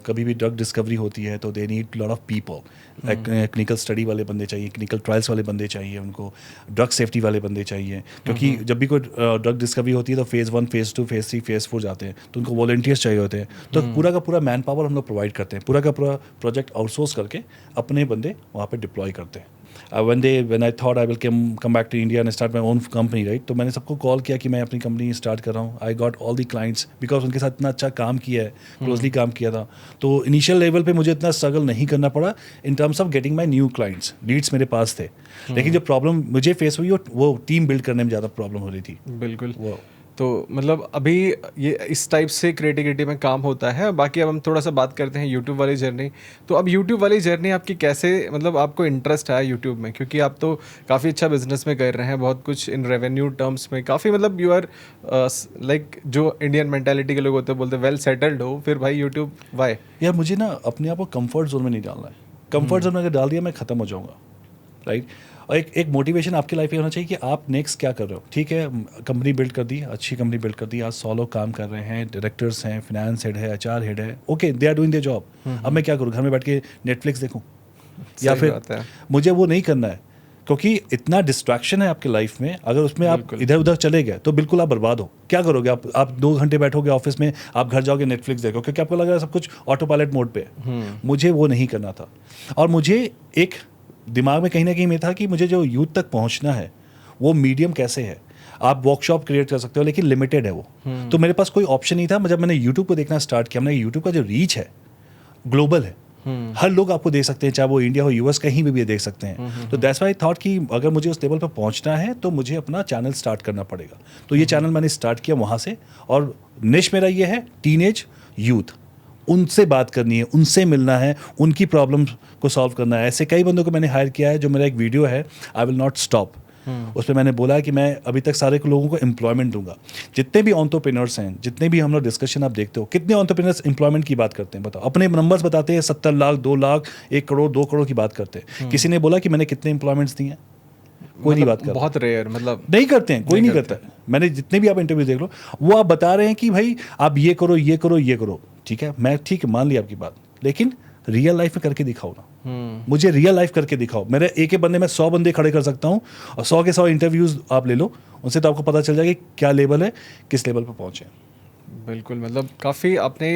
A: कभी भी ड्रग डिस्कवरी होती है तो they need lot of people, clinical study वाले बंदे चाहिए, क्लिनिकल ट्रायल्स वाले बंदे चाहिए, उनको ड्रग सेफ्टी वाले बंदे चाहिए, क्योंकि जब भी कोई ड्रग डिस्कवरी होती है तो फेज़ 1, फेज़ 2, फेज़ 3, फेज़ 4 जाते हैं, तो उनको वॉलंटियर्स चाहिए होते हैं। तो पूरा का पूरा मैन पावर हम लोग प्रोवाइड करते हैं, पूरा का पूरा प्रोजेक्ट आउटसोर्स करके अपने बंदे वहाँ पे डिप्लॉय करते हैं। when I thought I will come back to India and start my own company, right? तो मैंने सबको कॉल किया कि मैं अपनी कंपनी स्टार्ट कर रहा हूँ। I got all the clients because उनके साथ इतना अच्छा काम किया है, क्लोजली काम किया था। तो इनिशियल लेवल पे मुझे इतना स्ट्रगल नहीं करना पड़ा in terms of getting my new clients. Leads मेरे पास थे, लेकिन जो प्रॉब्लम मुझे फेस हुई वो टीम बिल्ड करने में ज़्यादा प्रॉब्लम हो रही थी।
B: बिल्कुल।
A: वो
B: तो मतलब अभी ये इस टाइप से क्रिएटिविटी में काम होता है। बाकी अब हम थोड़ा सा बात करते हैं यूट्यूब वाली जर्नी। तो अब यूट्यूब वाली जर्नी आपकी कैसे, मतलब आपको इंटरेस्ट है यूट्यूब में, क्योंकि आप तो काफ़ी अच्छा बिजनेस में कर रहे हैं, बहुत कुछ इन रेवेन्यू टर्म्स में काफ़ी, मतलब यू आर लाइक जो इंडियन मेंटालिटी के लोग होते हैं बोलते हैं वेल सेटल्ड हो, फिर भाई यूट्यूब वाई?
A: यार मुझे ना अपने आप को कंफर्ट जोन में नहीं डालना है। कंफर्ट जोन में अगर डाल दिया मैं ख़त्म हो जाऊँगा, राइट। और एक मोटिवेशन आपकी लाइफ में होना चाहिए कि आप नेक्स्ट क्या कर रहे हो। ठीक है, कंपनी बिल्ड कर दी, अच्छी कंपनी बिल्ड कर दी, आज 100 लोग काम कर रहे हैं, डायरेक्टर्स हैं, फाइनेंस हेड है, एचआर हेड है, okay, they are doing their job. अब मैं क्या करूँ, घर में बैठ के नेटफ्लिक्स देखूँ? या फिर मुझे वो नहीं करना है, क्योंकि इतना डिस्ट्रैक्शन है आपके लाइफ में। अगर उसमें आप इधर उधर चले गए तो बिल्कुल आप बर्बाद हो। क्या करोगे आप 2 घंटे बैठोगे ऑफिस में, आप घर जाओगे नेटफ्लिक्स देखो, क्योंकि आपको लग रहा है सब कुछ ऑटो पायलट मोड पे है। मुझे वो नहीं करना था, और मुझे एक दिमाग में कहीं ना कहीं में था कि मुझे जो यूथ तक पहुंचना है वो मीडियम कैसे है। आप वर्कशॉप क्रिएट कर सकते हो, लेकिन लिमिटेड है वो। तो मेरे पास कोई ऑप्शन नहीं था। जब मैंने यूट्यूब को देखना स्टार्ट किया, मैंने यूट्यूब का जो रीच है ग्लोबल है, हर लोग आपको देख सकते हैं, चाहे वो इंडिया हो यूएस, कहीं भी देख सकते हैं। तो दैट्स व्हाई आई थॉट कि अगर मुझे उस लेवल पर पहुंचना है तो मुझे अपना चैनल स्टार्ट करना पड़ेगा। तो ये चैनल मैंने स्टार्ट किया वहाँ से, और निश मेरा ये है टीनेज यूथ। उनसे बात करनी है, उनसे मिलना है, उनकी प्रॉब्लम को सॉल्व करना है। ऐसे कई बंदों को मैंने हायर किया है। जो मेरा एक वीडियो है आई विल नॉट स्टॉप, उस पर मैंने बोला है कि मैं अभी तक सारे लोगों को एम्प्लॉयमेंट दूंगा। जितने भी एंटरप्रेन्योर्स हैं, जितने भी हम लोग डिस्कशन आप देखते हो, कितने एंटरप्रेन्योर्स एम्प्लॉयमेंट की बात करते हैं बताओ? अपने नंबर्स बताते हैं, 70 लाख, 2 लाख, 1 करोड़, 2 करोड़ की बात करते हैं। किसी ने बोला कि मैंने कितने एम्प्लॉयमेंट्स दिए हैं? कोई नहीं बात करता,
B: बहुत रेयर, मतलब
A: नहीं करते हैं, कोई नहीं करता है। मैंने जितने भी आप इंटरव्यू देख लो, वो आप बता रहे हैं कि भाई आप ये करो, ये करो, ये करो। ठीक है, मैं ठीक है मान लिया आपकी बात, लेकिन रियल लाइफ में करके दिखाओ ना। मुझे रियल लाइफ करके दिखाओ। मेरे एक बंदे में 100 बंदे खड़े कर सकता हूँ, और 100 के 100 इंटरव्यूज आप ले लो, उनसे तो आपको पता चल जाएगा कि क्या लेवल है, किस लेवल पर पहुँचे।
B: बिल्कुल, मतलब काफ़ी आपने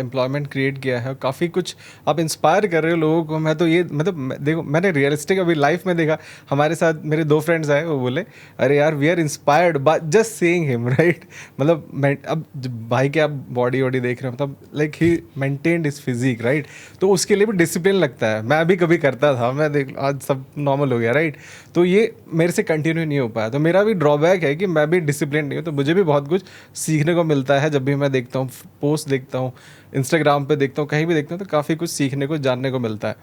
B: एम्प्लॉयमेंट क्रिएट किया है, काफ़ी कुछ आप इंस्पायर कर रहे हो लोगों को। मैं तो ये मतलब देखो, मैंने रियलिस्टिक अभी लाइफ में देखा। हमारे साथ मेरे 2 फ्रेंड्स आए, वो बोले अरे यार we are inspired by just seeing him, right. मतलब मैं अब भाई के आप बॉडी वॉडी देख रहे हो, मतलब like he maintained his physique, right. तो उसके लिए भी डिसिप्लिन लगता है। मैं अभी कभी करता था, मैं देख आज सब नॉर्मल हो गया, राइट। तो ये मेरे से कंटिन्यू नहीं हो पाया। तो मेरा भी ड्रॉबैक है कि मैं भी डिसिप्लिन नहीं हूँ। तो मुझे भी बहुत कुछ सीखने को मिलता है जब भी मैं देखता हूँ, पोस्ट देखता हूँ, इंस्टाग्राम पे देखता हूँ, कहीं भी देखता हूँ, तो काफ़ी कुछ सीखने को, जानने को मिलता है।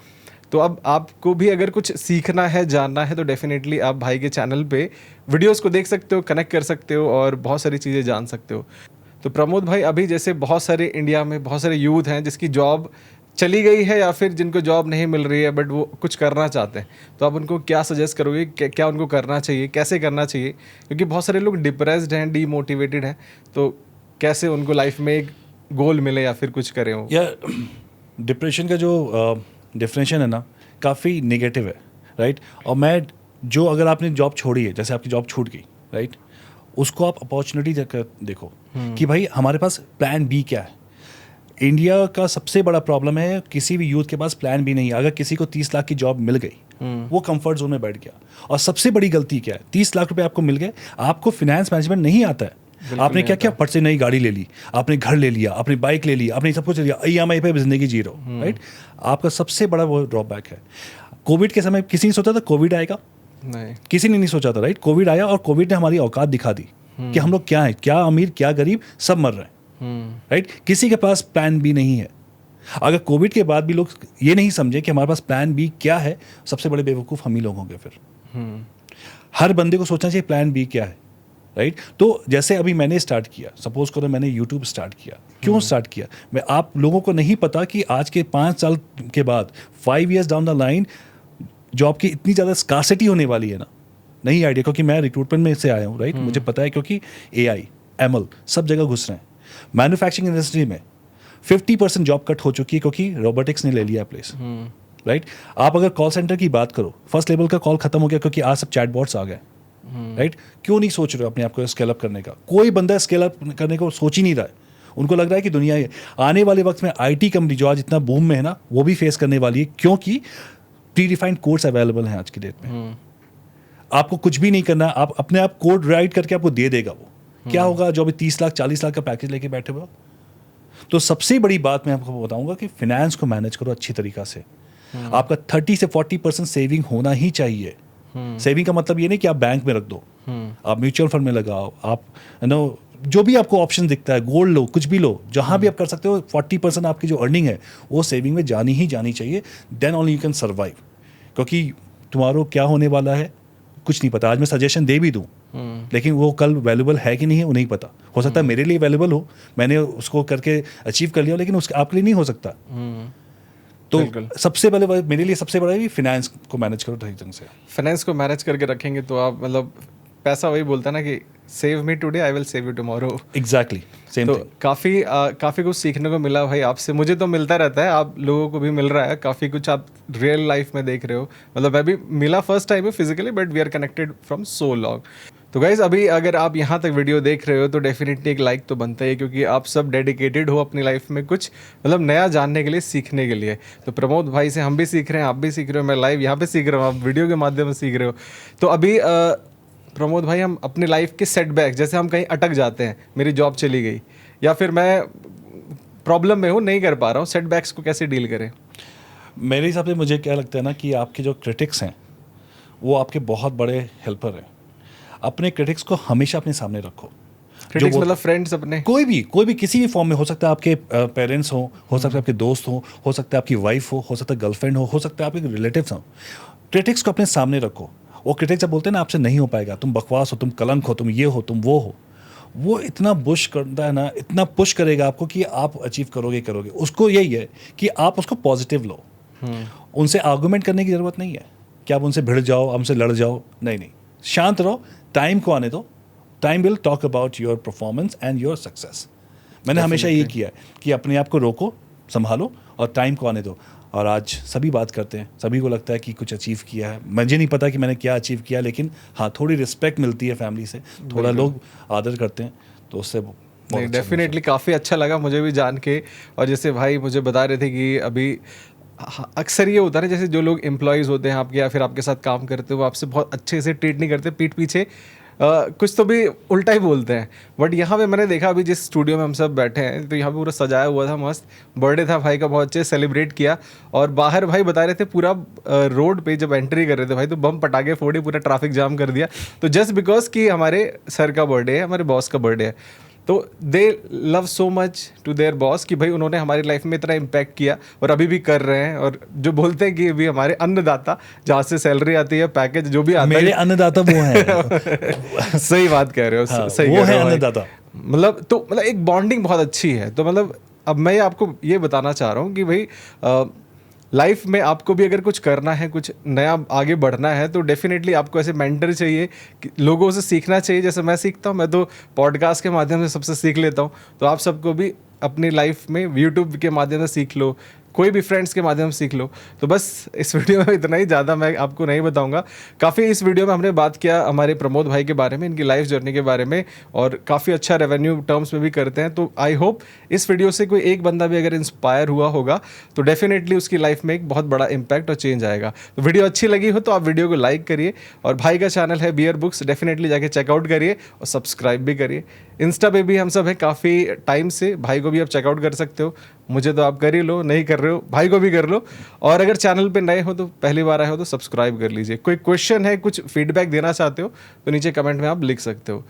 B: तो अब आपको भी अगर कुछ सीखना है, जानना है, तो डेफिनेटली आप भाई के चैनल पे वीडियोस को देख सकते हो, कनेक्ट कर सकते हो और बहुत सारी चीज़ें जान सकते हो। तो प्रमोद भाई, अभी जैसे बहुत सारे इंडिया में बहुत सारे यूथ हैं जिसकी जॉब चली गई है, या फिर जिनको जॉब नहीं मिल रही है बट वो कुछ करना चाहते हैं, तो आप उनको क्या सजेस्ट करोगे? क्या उनको करना चाहिए, कैसे करना चाहिए? क्योंकि बहुत सारे लोग डिप्रेस्ड हैं, डीमोटिवेटेड हैं, तो कैसे उनको लाइफ में एक गोल मिले या फिर कुछ करें वो?
A: या डिप्रेशन का जो डेफिनेशन है ना, काफ़ी नेगेटिव है, राइट। और मैं जो, अगर आपने जॉब छोड़ी है, जैसे आपकी जॉब छूट गई, राइट, उसको आप अपॉर्चुनिटी देखो कि भाई हमारे पास प्लान बी क्या है। इंडिया का सबसे बड़ा प्रॉब्लम है किसी भी यूथ के पास प्लान बी नहीं है। अगर किसी को 30 लाख की जॉब मिल गई, वो कंफर्ट जोन में बैठ गया। और सबसे बड़ी गलती क्या है, 30 लाख रुपए आपको मिल गए, आपको फिनेंस मैनेजमेंट नहीं आता है, आपने क्या किया, फट से नई गाड़ी ले ली, आपने घर ले लिया, अपनी बाइक ले ली, आपने सब कुछ ले लिया, EMI पे जिंदगी जी रहे हो, राइट। आपका सबसे बड़ा वो ड्रॉबैक है। कोविड के समय किसी ने सोचा था कोविड आएगा?
B: नहीं,
A: किसी ने नहीं सोचा था, राइट। कोविड आया और कोविड ने हमारी औकात दिखा दी कि हम लोग क्या हैं, क्या अमीर क्या गरीब, सब मर रहे हैं, राइट। किसी के पास प्लान बी नहीं है। अगर कोविड के बाद भी लोग ये नहीं समझे कि हमारे पास प्लान बी क्या है, सबसे बड़े बेवकूफ़ हम ही लोग होंगे फिर। हर बंदे को सोचना चाहिए प्लान बी क्या है, राइट। तो जैसे अभी मैंने स्टार्ट किया, सपोज करो मैंने यूट्यूब स्टार्ट किया, क्यों स्टार्ट किया, मैं आप लोगों को नहीं पता कि आज के 5 साल के बाद 5 years down the line job की इतनी ज़्यादा स्कार्सिटी होने वाली है ना, नहीं आइडिया, क्योंकि मैं रिक्रूटमेंट में से आया हूँ, राइट। मुझे पता है क्योंकि AI ML सब जगह घुस रहे हैं। मैन्युफैक्चरिंग इंडस्ट्री में 50% जॉब कट हो चुकी है क्योंकि रोबोटिक्स ने ले लिया प्लेस, राइट। आप अगर कॉल सेंटर की बात करो, फर्स्ट लेवल का कॉल खत्म हो गया क्योंकि आज सब चैटबॉट्स आ गए, राइट। क्यों नहीं सोच रहे हो अपने आप को स्केल अप करने का? कोई बंदा स्केल अप करने को सोच ही नहीं रहा है। उनको लग रहा है कि दुनिया ये आने वाले वक्त में IT कंपनी जो आज इतना बूम में है ना, वो भी फेस करने वाली है, क्योंकि प्री डिफाइंड कोड्स अवेलेबल हैं आज की डेट में। आपको कुछ भी नहीं करना, आप अपने आप कोड राइट करके आपको दे देगा वो। क्या होगा जो अभी 30 लाख 40 लाख का पैकेज लेके बैठे हुए हो? तो सबसे बड़ी बात मैं आपको बताऊंगा कि फिनेंस को मैनेज करो अच्छी तरीका से। आपका 30 से 40% सेविंग होना ही चाहिए। सेविंग का मतलब ये नहीं कि आप बैंक में रख दो, आप म्यूचुअल फंड में लगाओ, आप जो भी आपको ऑप्शन दिखता है, गोल्ड लो, कुछ भी लो, जहां भी आप कर सकते हो, 40% आपकी जो अर्निंग है वो सेविंग में जानी ही जानी चाहिए। Then only you can survive, क्योंकि तुम्हारा क्या होने वाला है कुछ नहीं पता। आज मैं सजेशन दे भी दूं, लेकिन वो कल वैल्यूबल है कि नहीं है वो नहीं पता। हो सकता है मेरे लिए वैल्यूबल हो, मैंने उसको करके अचीव कर लिया, लेकिन उसके आपके लिए नहीं हो सकता। तो सबसे पहले मेरे लिए सबसे बड़ा है फिनेंस को मैनेज करो ठीक ढंग से।
B: फाइनेंस को मैनेज करके रखेंगे तो आप मतलब पैसा वही बोलता है ना कि save me today I will save you tomorrow.
A: Exactly same
B: तो
A: थिंग।
B: काफ़ी कुछ सीखने को मिला भाई आपसे। मुझे तो मिलता रहता है, आप लोगों को भी मिल रहा है, काफ़ी कुछ आप रियल लाइफ में देख रहे हो। मतलब मैं भी मिला फर्स्ट टाइम है physically, but we are connected from so long. तो गाइज अभी अगर आप यहाँ तक वीडियो देख रहे हो तो डेफिनेटली एक लाइक तो बनता है, क्योंकि आप सब डेडिकेटेड हो अपनी लाइफ में कुछ मतलब नया जानने के लिए, सीखने के लिए। तो प्रमोद भाई से हम भी सीख रहे हैं, आप भी सीख रहे हो, मैं लाइव यहाँ पे सीख रहा हूँ, आप वीडियो के माध्यम से सीख रहे हो। तो अभी प्रमोद भाई हम अपनी लाइफ के सेटबैक, जैसे हम कहीं अटक जाते हैं, मेरी जॉब चली गई या फिर मैं प्रॉब्लम में हूँ, नहीं कर पा रहा हूँ, सेटबैक्स को कैसे डील करें?
A: मेरे हिसाब से मुझे क्या लगता है ना कि आपके जो क्रिटिक्स हैं वो आपके बहुत बड़े हेल्पर हैं। अपने क्रिटिक्स को हमेशा अपने सामने रखो।
B: क्रिटिक्स मतलब फ्रेंड्स अपने,
A: कोई भी किसी भी फॉर्म में हो सकता है। आपके पेरेंट्स हो सकता है आपके दोस्त हो सकता है आपकी वाइफ हो सकता है गर्लफ्रेंड हो सकता है आपके रिलेटिव्स हो। क्रिटिक्स को अपने सामने रखो। वो क्रिटिक्स जब बोलते हैं ना आपसे नहीं हो पाएगा, तुम बकवास हो, तुम कलंक हो, तुम ये हो, तुम वो हो, वो इतना पुश करता है ना, इतना पुश करेगा आपको कि आप अचीव करोगे। उसको यही है कि आप उसको पॉजिटिव लो। उनसे आर्गूमेंट करने की ज़रूरत नहीं है कि आप उनसे भिड़ जाओ, हमसे लड़ जाओ, नहीं, शांत रहो, टाइम को आने दो। Time will talk about your performance and your success. मैंने हमेशा ये किया है कि अपने आप को रोको, संभालो और टाइम को आने दो। और आज सभी बात करते हैं, सभी को लगता है कि कुछ अचीव किया है। मुझे नहीं पता कि मैंने क्या अचीव किया, लेकिन हाँ थोड़ी रिस्पेक्ट मिलती है फैमिली से, थोड़ा लोग आदर करते हैं, तो उससे
B: नहीं डेफिनेटली काफ़ी अच्छा लगा मुझे भी जान के। और जैसे भाई मुझे बता रहे थे कि अभी अक्सर ये होता है जैसे जो लोग एम्प्लॉयज़ होते हैं आपके या फिर आपके साथ काम करते हो, वो आपसे बहुत अच्छे से ट्रीट नहीं करते, पीठ पीछे कुछ तो भी उल्टा ही बोलते हैं। बट यहाँ पे मैंने देखा अभी जिस स्टूडियो में हम सब बैठे हैं तो यहाँ पे पूरा सजाया हुआ था, मस्त बर्थडे था भाई का, बहुत अच्छे सेलिब्रेट किया। और बाहर भाई बता रहे थे पूरा रोड पे जब एंट्री कर रहे थे भाई तो बम पटाखे फोड़े, पूरा ट्रैफिक जाम कर दिया। तो जस्ट बिकॉज कि हमारे सर का बर्थडे है, हमारे बॉस का बर्थडे है, तो they love so much to their boss कि भाई उन्होंने हमारी लाइफ में इतना इम्पैक्ट किया और अभी भी कर रहे हैं। और जो बोलते हैं कि अभी हमारे अन्नदाता, जहाँ से सैलरी आती है, पैकेज जो भी आता है,
A: मेरे अन्नदाता वो हैं।
B: सही बात कह रहे हो,
A: हाँ,
B: सही
A: वो
B: कह रहे
A: है
B: हो भाई।
A: अन्नदाता।
B: मतलब एक बॉन्डिंग बहुत अच्छी है। तो मतलब अब मैं आपको ये बताना चाह रहा हूँ कि भाई लाइफ में आपको भी अगर कुछ करना है, कुछ नया आगे बढ़ना है, तो डेफिनेटली आपको ऐसे मेंटर चाहिए, लोगों से सीखना चाहिए। जैसे मैं सीखता हूँ, मैं तो पॉडकास्ट के माध्यम से सबसे सीख लेता हूँ, तो आप सबको भी अपनी लाइफ में यूट्यूब के माध्यम से सीख लो, कोई भी फ्रेंड्स के माध्यम से सीख लो। तो बस इस वीडियो में इतना ही, ज़्यादा मैं आपको नहीं बताऊंगा। काफ़ी इस वीडियो में हमने बात किया हमारे प्रमोद भाई के बारे में, इनकी लाइफ जर्नी के बारे में, और काफ़ी अच्छा रेवेन्यू टर्म्स में भी करते हैं। तो आई होप इस वीडियो से कोई एक बंदा भी अगर इंस्पायर हुआ होगा तो डेफिनेटली उसकी लाइफ में एक बहुत बड़ा इंपैक्ट और चेंज आएगा। तो वीडियो अच्छी लगी हो तो आप वीडियो को लाइक करिए, और भाई का चैनल है बियर बुक्स, डेफिनेटली जाके चेकआउट करिए और सब्सक्राइब भी करिए। इंस्टा पे भी हम सब हैं काफ़ी टाइम से, भाई को भी आप चेकआउट कर सकते हो। मुझे तो आप कर ही लो, नहीं कर रहे हो भाई को भी कर लो। और अगर चैनल पे नए हो तो पहली बार आए हो तो सब्सक्राइब कर लीजिए। कोई क्वेश्चन है, कुछ फीडबैक देना चाहते हो तो नीचे कमेंट में आप लिख सकते हो।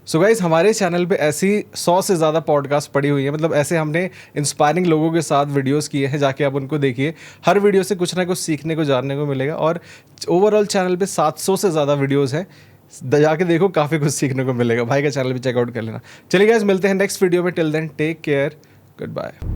B: सो गाइज, हमारे चैनल पे ऐसी 100 से ज़्यादा पॉडकास्ट पड़ी हुई है, मतलब ऐसे हमने इंस्पायरिंग लोगों के साथ वीडियोस किए हैं, जाके आप उनको देखिए। हर वीडियो से कुछ ना कुछ सीखने को, जानने को मिलेगा। और ओवरऑल चैनल पे 700 से ज़्यादा वीडियोस हैं, जाके देखो, काफ़ी कुछ सीखने को मिलेगा। भाई का चैनल भी चेकआउट कर लेना। चलिए गाइज, मिलते हैं नेक्स्ट वीडियो में। Till then take care, good bye.